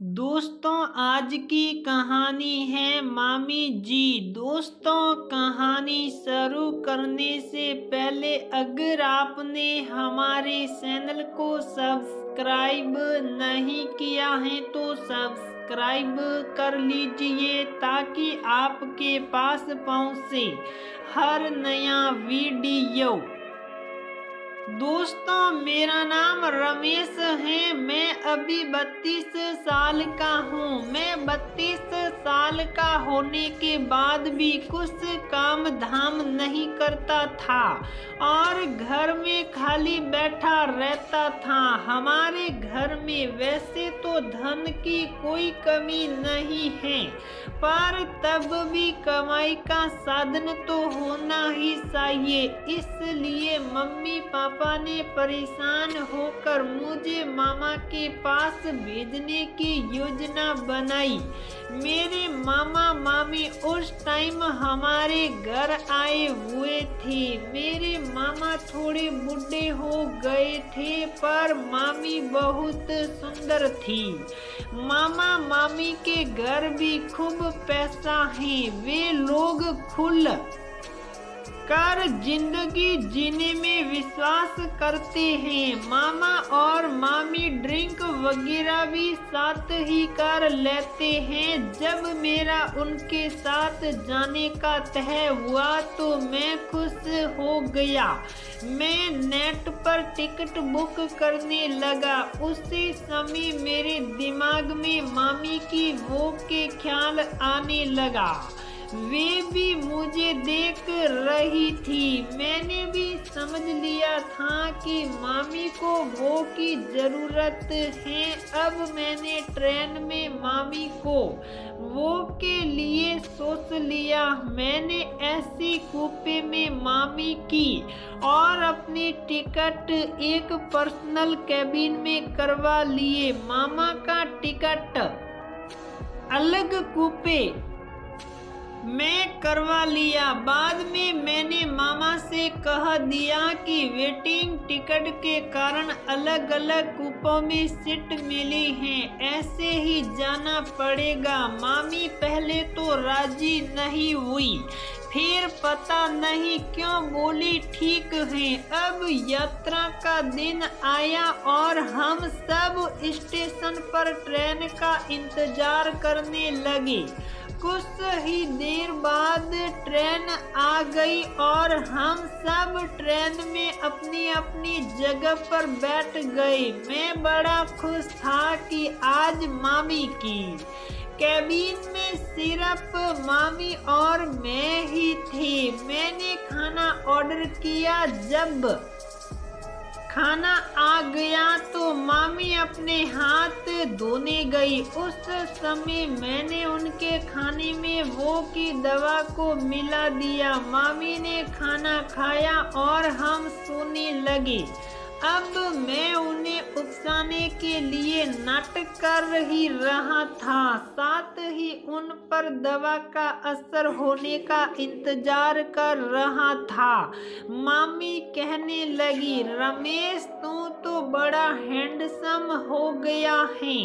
दोस्तों आज की कहानी है मामी जी। दोस्तों कहानी शुरू करने से पहले अगर आपने हमारे चैनल को सब्सक्राइब नहीं किया है तो सब्सक्राइब कर लीजिए ताकि आपके पास पहुंचे हर नया वीडियो। दोस्तों मेरा नाम रमेश है। मैं अभी 32 साल का हूँ। मैं 32 साल का होने के बाद भी कुछ काम धाम नहीं करता था और घर में खाली बैठा रहता था। हमारे घर में वैसे तो धन की कोई कमी नहीं है, पर तब भी कमाई का साधन तो होना ही चाहिए। इसलिए मम्मी पापा ने परेशान होकर मुझे मामा के पास भेजने की योजना बनाई। मेरे मामा मामी उस टाइम हमारे घर आए हुए थे। मेरे मामा थोड़े बूढ़े हो गए थे पर मामी बहुत सुंदर थी। मामा मामी के घर भी खूब पैसा है। वे लोग खुल कर जिंदगी जीने में विश्वास करते हैं। मामा और मामी ड्रिंक वगैरह भी साथ ही कर लेते हैं। जब मेरा उनके साथ जाने का तय हुआ तो मैं खुश हो गया। मैं नेट पर टिकट बुक करने लगा। उसी समय मेरे दिमाग में मामी की वो के ख्याल आने लगा। वे भी मुझे देख रही थी। मैंने भी समझ लिया था कि मामी को वो की जरूरत है। अब मैंने ट्रेन में मामी को वो के लिए सोच लिया। मैंने ऐसी कूपे में मामी की और अपनी टिकट एक पर्सनल कैबिन में करवा लिए। मामा का टिकट अलग कूपे मैं करवा लिया। बाद में मैंने मामा से कह दिया कि वेटिंग टिकट के कारण अलग अलग कूपों में सीट मिली हैं, ऐसे ही जाना पड़ेगा। मामी पहले तो राजी नहीं हुई, फिर पता नहीं क्यों बोली ठीक है। अब यात्रा का दिन आया और हम सब स्टेशन पर ट्रेन का इंतजार करने लगे। कुछ ही देर बाद ट्रेन आ गई और हम सब ट्रेन में अपनी अपनी जगह पर बैठ गए। मैं बड़ा खुश था कि आज मामी की कैबिन में सिर्फ मामी और मैं ही थे। मैंने खाना ऑर्डर किया। जब खाना आ गया तो मामी अपने हाथ धोने गई। उस समय मैंने उनके खाने में वो की दवा को मिला दिया। मामी ने खाना खाया और हम सोने लगे। अब मैं उन्हें उकसाने के लिए नाटक कर ही रहा था, साथ ही उन पर दवा का असर होने का इंतजार कर रहा था। मामी कहने लगी, रमेश तू तो बड़ा हैंडसम हो गया है।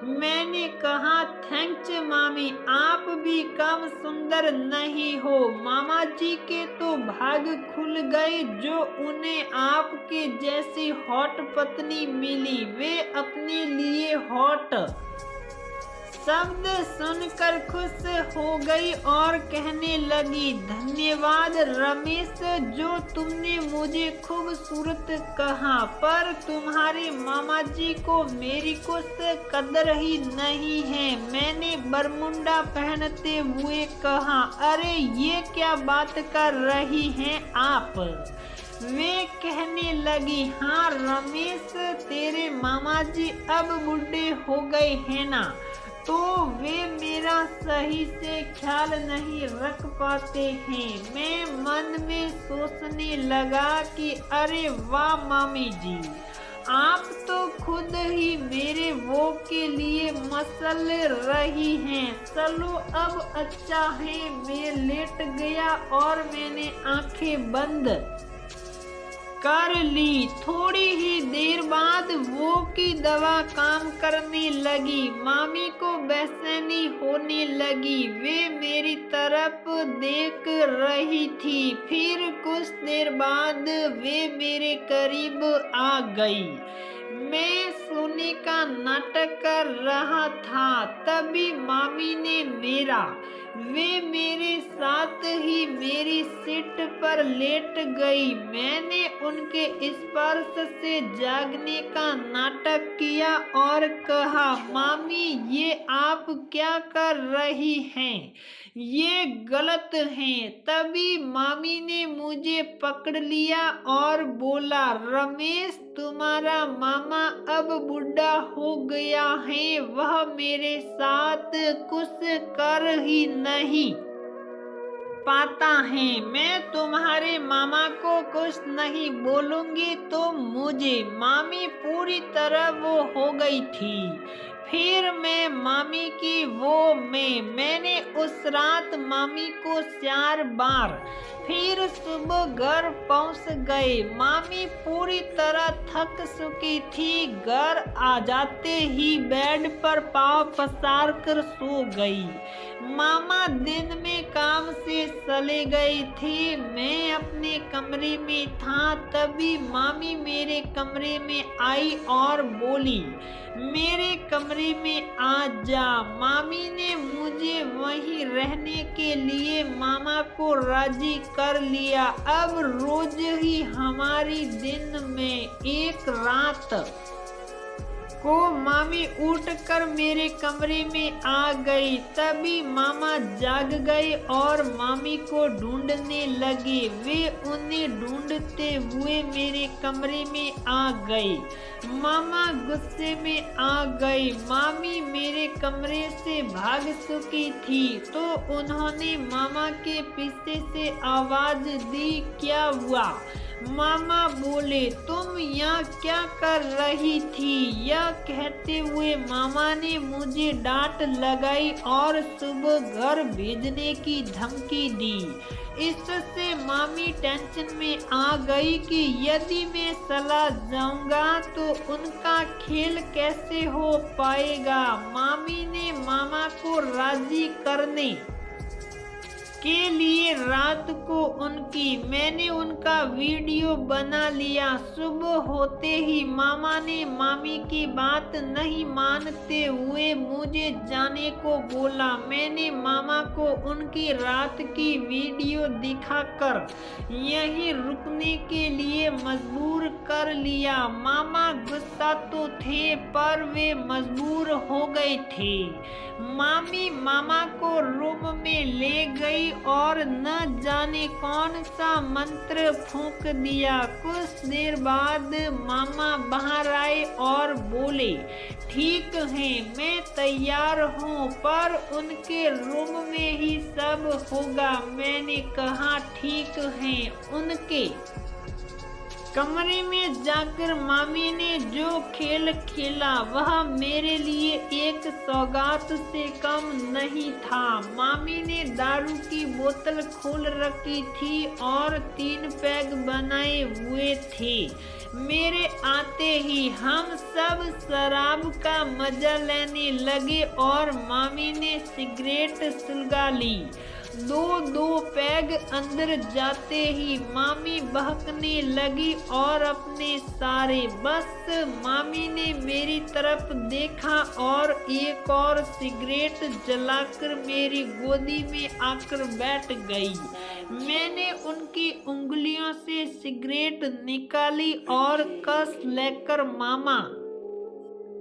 मैंने कहा थैंक्स मामी, आप भी कम सुंदर नहीं हो। मामा जी के तो भाग खुल गए जो उन्हें आपके जैसे हॉट पत्नी मिली। वे अपने लिए हॉट शब्द सुनकर खुश हो गई और कहने लगी, धन्यवाद रमेश, जो तुमने मुझे खूबसूरत कहा, पर तुम्हारे मामा जी को मेरी कुछ कदर ही नहीं है। मैंने बरमुंडा पहनते हुए कहा, अरे ये क्या बात कर रही हैं आप। वे कहने लगी, हाँ रमेश, तेरे मामा जी अब बूढ़े हो गए हैं ना, तो वे मेरा सही से ख्याल नहीं रख पाते हैं। मैं मन में सोचने लगा कि अरे वाह मामी जी, आप तो खुद ही मेरे वो के लिए मसल रही हैं। चलो अब अच्छा है। मैं लेट गया और मैंने आंखें बंद कर ली। थोड़ी ही देर बाद वो की दवा काम करने लगी। मामी को बेचैनी होने लगी। वे मेरी तरफ देख रही थी। फिर कुछ देर बाद वे मेरे करीब आ गई। मैं सोने का नाटक कर रहा था, तभी मामी ने वे मेरे साथ ही मेरी सीट पर लेट गई। मैंने उनके स्पर्श से जागने का नाटक किया और कहा, मामी ये आप क्या कर रही हैं? ये गलत है। तभी मामी ने मुझे पकड़ लिया और बोला, रमेश तुम्हारा मामा अब बुढ़ा हो गया है, वह मेरे साथ कुछ कर ही नहीं पाता है। मैं तुम्हारे मामा को कुछ नहीं बोलूंगी तो मुझे। मामी पूरी तरह वो हो गई थी। फिर मैं मामी की मैंने उस रात मामी को 4 बार। फिर सुबह घर पहुंच गए। मामी पूरी तरह थक चुकी थी। घर आ जाते ही बेड पर पाँव पसार कर सो गई। मामा दिन में काम से चले गए थे। मैं अपने कमरे में था, तभी मामी मेरे कमरे में आई और बोली, मेरे कमरे में आ जा। मामी ने मुझे वहीं रहने के लिए मामा को राजी कर लिया। अब रोज ही हमारी दिन में एक रात को मामी उठकर मेरे कमरे में आ गई। तभी मामा जाग गए और मामी को ढूंढने लगे। वे उन्हें ढूंढते हुए मेरे कमरे में आ गए। मामा गुस्से में आ गई। मामी मेरे कमरे से भाग चुकी थी तो उन्होंने मामा के पीछे से आवाज दी, क्या हुआ? मामा बोले, तुम यहाँ क्या कर रही थी? यह कहते हुए मामा ने मुझे डांट लगाई और सुबह घर भेजने की धमकी दी। इससे मामी टेंशन में आ गई कि यदि मैं चला जाऊंगा तो उनका खेल कैसे हो पाएगा। मामी ने मामा को राजी करने के लिए रात को मैंने उनका वीडियो बना लिया। सुबह होते ही मामा ने मामी की बात नहीं मानते हुए मुझे जाने को बोला। मैंने मामा को उनकी रात की वीडियो दिखाकर यहीं रुकने के लिए मजबूर कर लिया। मामा गुस्सा तो थे पर वे मजबूर हो गए थे। मामी मामा को रूम में ले गई और न जाने कौन सा मंत्र फूंक दिया। कुछ देर बाद मामा बाहर आए और बोले, ठीक है मैं तैयार हूँ, पर उनके रूम में ही सब होगा। मैंने कहा ठीक है। उनके कमरे में जाकर मामी ने जो खेल खेला वह मेरे लिए एक सौगात से कम नहीं था। मामी ने दारू की बोतल खोल रखी थी और 3 पैग बनाए हुए थे। मेरे आते ही हम सब शराब का मजा लेने लगे और मामी ने सिगरेट सुलगा ली। 2 पैग अंदर जाते ही मामी बहकने लगी और अपने सारे। बस मामी ने मेरी तरफ देखा और एक और सिगरेट जलाकर मेरी गोदी में आकर बैठ गई। मैंने उनकी उंगलियों से सिगरेट निकाली और कस लेकर मामा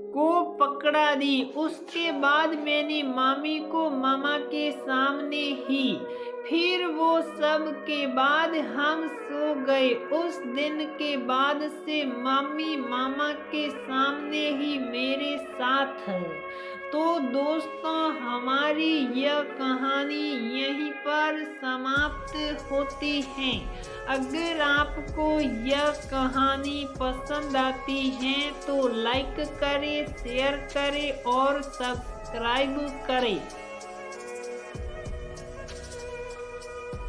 को पकड़ा दी। उसके बाद मैंने मामी को मामा के सामने ही। फिर वो सब के बाद हम सो गए। उस दिन के बाद से मामी मामा के सामने ही मेरे साथ है। तो दोस्तों हमारी यह कहानी यहीं पर समाप्त होती है। अगर आपको यह कहानी पसंद आती है तो लाइक करें, शेयर करें और सब्सक्राइब करें।